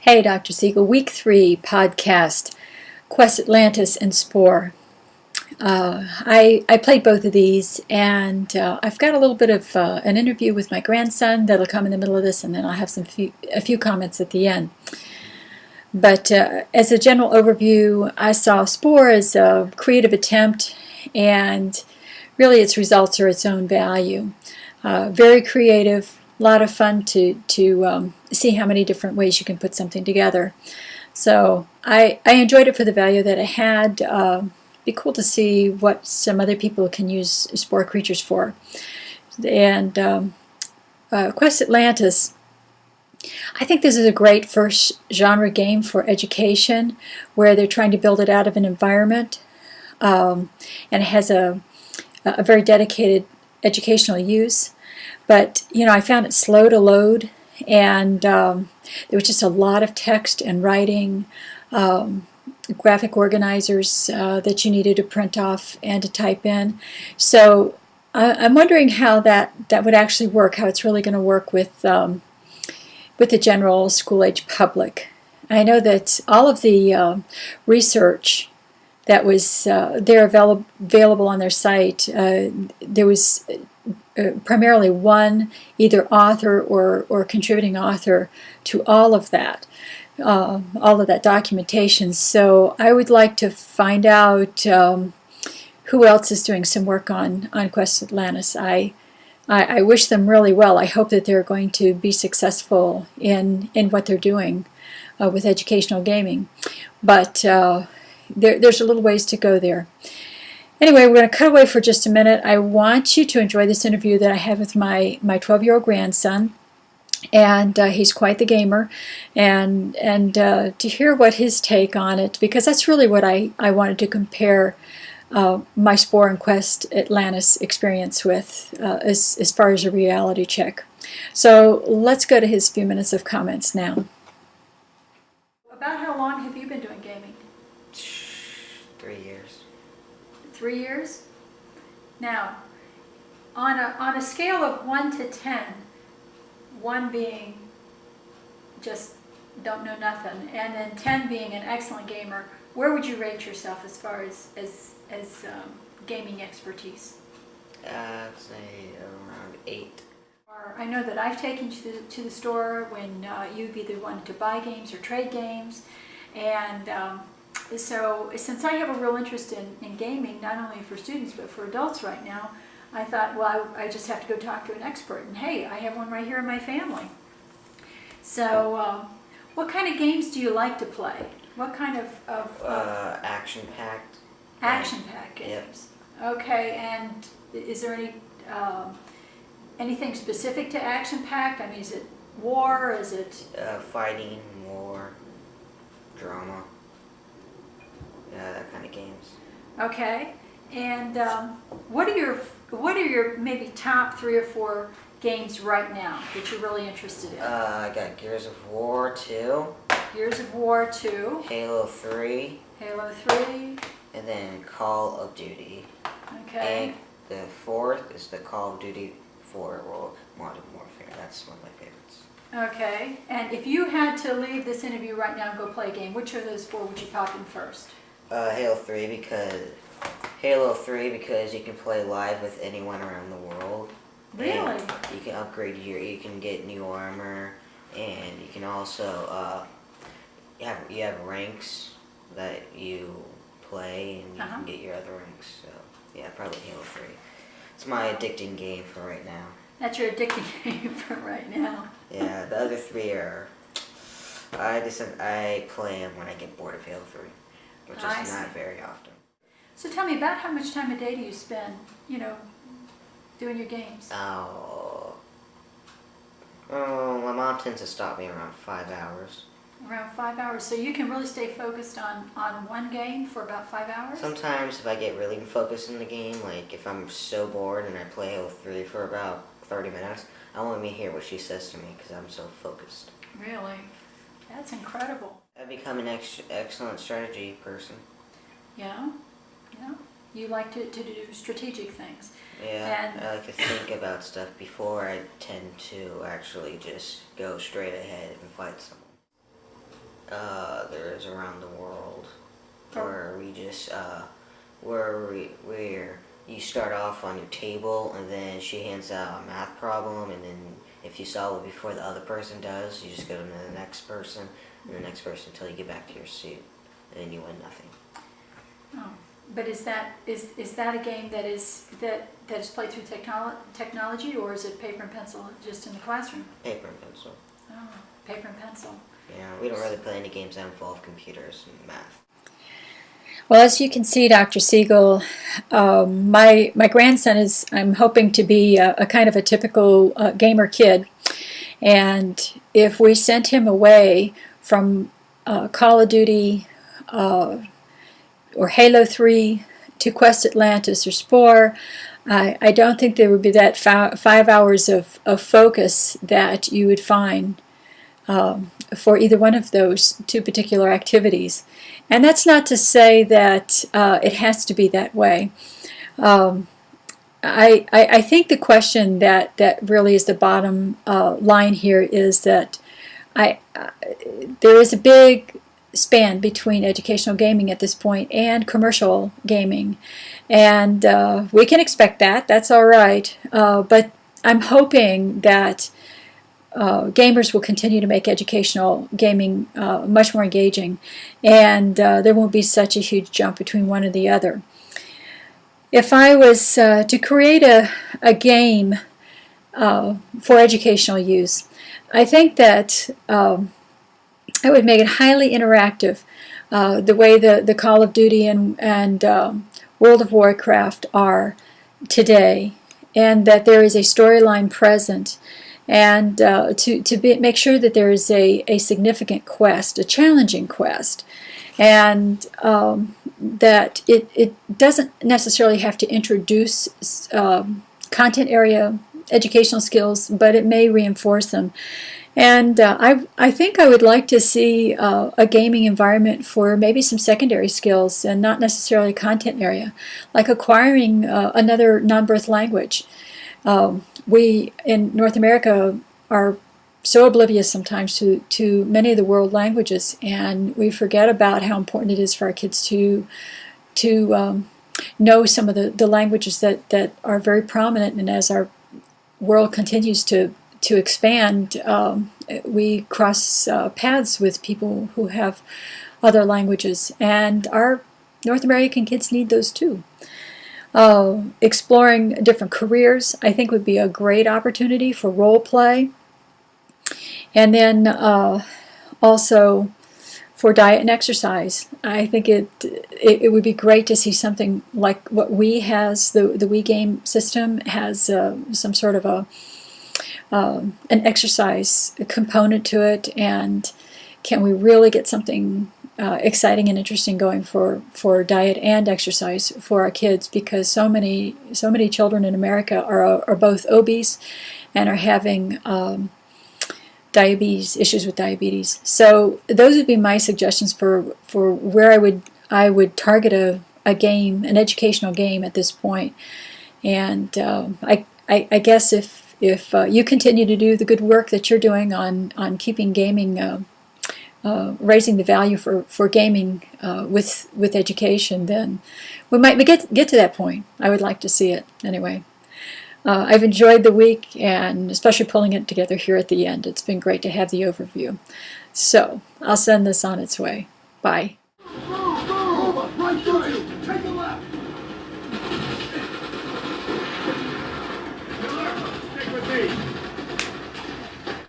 Hey, Dr. Siegel, Week 3 podcast, Quest Atlantis and Spore. I played both of these, and I've got a little bit of an interview with my grandson that'll come in the middle of this, and then I'll have a few comments at the end. But as a general overview, I saw Spore as a creative attempt, and really its results are its own value. Very creative. A lot of fun to see how many different ways you can put something together. So I enjoyed it for the value that it had. Be cool to see what some other people can use Spore creatures for. And Quest Atlantis, I think this is a great first genre game for education, where they're trying to build it out of an environment, and it has a very dedicated educational use. But, I found it slow to load, and there was just a lot of text and writing, graphic organizers that you needed to print off and to type in. So I'm wondering how that would actually work, how it's really going to work with the general school-age public. I know that all of the research that was there available on their site, there was primarily one either author or contributing author to all of that documentation. So I would like to find out who else is doing some work on Quest Atlantis. I wish them really well. I hope that they're going to be successful in what they're doing with educational gaming. But there's a little ways to go there. Anyway, we're going to cut away for just a minute. I want you to enjoy this interview that I have with my 12-year-old grandson, and he's quite the gamer, and to hear what his take on it, because that's really what I wanted to compare my Spore and Quest Atlantis experience with as far as a reality check. So let's go to his few minutes of comments now. About how long have you been doing gaming? 3 years. 3 years? Now, on a scale of 1 to 10, 1 being just don't know nothing, and then 10 being an excellent gamer, where would you rate yourself as far as gaming expertise? I'd say around 8. I know that I've taken you to the store when you've either wanted to buy games or trade games, and so since I have a real interest in gaming, not only for students but for adults right now, I thought, well, I just have to go talk to an expert. And hey, I have one right here in my family. So what kind of games do you like to play? What kind of action-packed. Action-packed games. Yep. Okay, and is there anything specific to action-packed? I mean, is it war? Is it fighting, war, drama? That kind of games. Okay, and what are your maybe top 3 or 4 games right now that you're really interested in? I got Gears of War 2. Gears of War 2. Halo 3. Halo 3. And then Call of Duty. Okay. And the 4th is the Call of Duty 4 Modern Warfare. That's one of my favorites. Okay, and if you had to leave this interview right now and go play a game, which of those 4 would you pop in first? Halo 3 because you can play live with anyone around the world. Really? And you can upgrade you can get new armor, and you can also you have ranks that you play, and you can get your other ranks. So yeah, probably Halo 3. It's my addicting game for right now. That's your addicting game for right now. Yeah, the other 3 are I play them when I get bored of Halo 3. Which is not very often. So tell me, about how much time a day do you spend, doing your games? My mom tends to stop me around 5 hours. Around 5 hours. So you can really stay focused on one game for about 5 hours? Sometimes if I get really focused in the game, like if I'm so bored and I play Halo 3 for about 30 minutes, I won't even hear what she says to me because I'm so focused. Really? That's incredible. I've become an excellent strategy person. Yeah? Yeah? You like to do strategic things. Yeah, I like to think about stuff before I tend to actually just go straight ahead and fight someone. There's Around the World, where we just where you start off on your table, and then she hands out a math problem, and then if you solve it before the other person does, you just go to the next person and the next person until you get back to your seat, and then you win nothing. Oh, but is that a game that is played through technology, or is it paper and pencil just in the classroom? Paper and pencil. Oh, paper and pencil. Yeah, we don't really play any games that involve computers and math. Well, as you can see, Dr. Siegel, my grandson is, I'm hoping to be a kind of a typical gamer kid. And if we sent him away from Call of Duty or Halo 3 to Quest Atlantis or Spore, I don't think there would be that 5 hours of focus that you would find for either one of those two particular activities. And that's not to say that it has to be that way. I think the question that really is the bottom line here is that there is a big span between educational gaming at this point and commercial gaming. And we can expect that. That's all right. But I'm hoping that gamers will continue to make educational gaming much more engaging, and there won't be such a huge jump between one and the other. If I was to create a game for educational use, I think that I would make it highly interactive, the way the Call of Duty and World of Warcraft are today, and that there is a storyline present, and make sure that there is a significant quest, a challenging quest, and that it doesn't necessarily have to introduce content area educational skills, but it may reinforce them. And I think I would like to see a gaming environment for maybe some secondary skills and not necessarily content area, like acquiring another non-birth language. We in North America are so oblivious sometimes to many of the world languages, and we forget about how important it is for our kids to know some of the languages that are very prominent. And as our world continues to expand, we cross paths with people who have other languages, and our North American kids need those too. Exploring different careers, I think, would be a great opportunity for role play. And then also for diet and exercise. I think it would be great to see something like what Wii has. The Wii game system has some sort of an exercise component to it, and can we really get something exciting and interesting going for diet and exercise for our kids, because so many children in America are both obese and are having issues with diabetes. So those would be my suggestions for where I would target a game, an educational game at this point. And I guess if you continue to do the good work that you're doing on keeping gaming, raising the value for gaming with education, then we might get to that point. I would like to see it anyway. I've enjoyed the week, and especially pulling it together here at the end. It's been great to have the overview. So I'll send this on its way. Bye.